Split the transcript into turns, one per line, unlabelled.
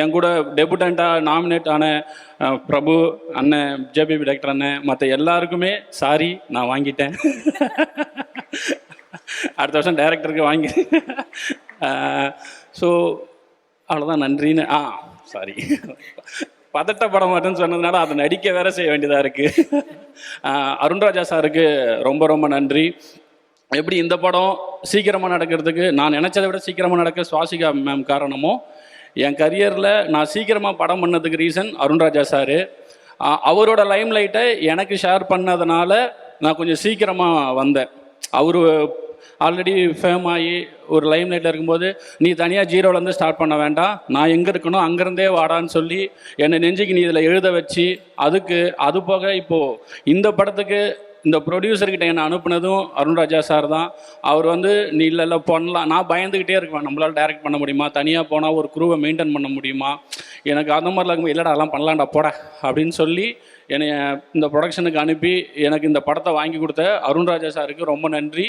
என் கூட டெபுட்டண்ட்டாக நாமினேட் ஆன பிரபு அண்ணன், ஜேபிபி டாக்டர் அண்ணன், மற்ற எல்லாருக்குமே சாரி, நான் வாங்கிட்டேன். அடுத்த வருஷம் டைரக்டருக்கு வாங்கி. ஸோ அவ்வளோதான், நன்றின்னு. சாரி, பதட்டப்பட மாட்டேன்னு சொன்னதுனால அதை நடிக்க வேற செய்ய வேண்டியதாக இருக்குது. அருண்ராஜா சாருக்கு ரொம்ப ரொம்ப நன்றி. எப்படி இந்த படம் சீக்கிரமாக நடக்கிறதுக்கு, நான் நினச்சதை விட சீக்கிரமாக நடக்க சுவாசிகா மேம் காரணமோ, என் கரியரில் நான் சீக்கிரமாக படம் பண்ணதுக்கு ரீசன் அருண்ராஜா சார். அவரோட லைம் லைட்டை எனக்கு ஷேர் பண்ணதுனால நான் கொஞ்சம் சீக்கிரமாக வந்தேன். அவர் ஆல்ரெடி ஃபேம் ஆகி ஒரு லைம் லைட்டில் இருக்கும்போது, நீ தனியாக ஜீரோலேருந்து ஸ்டார்ட் பண்ண வேண்டாம், நான் எங்கே இருக்கணும் அங்கேருந்தே வாடான்னு சொல்லி என்னை நெஞ்சுக்கு நீ இதில் எழுத வச்சு, அது போக இப்போது இந்த படத்துக்கு இந்த ப்ரொடியூசர்கிட்ட என்னை அனுப்புனதும் அருண்ராஜா சார் தான். அவர் நீ இல்லை பண்ணலாம், நான் பயந்துக்கிட்டே இருக்குவேன், நம்மளால் டைரக்ட் பண்ண முடியுமா, தனியாக போனால் ஒரு குரூவை மெயின்டைன் பண்ண முடியுமா, எனக்கு அந்த மாதிரிலாம் இருக்கும்போது, இல்லைடா அதெல்லாம் பண்ணலாம்டா போட அப்படின்னு சொல்லி என்னை இந்த ப்ரொடக்ஷனுக்கு அனுப்பி எனக்கு இந்த படத்தை வாங்கி கொடுத்த அருண்ராஜா சாருக்கு ரொம்ப நன்றி.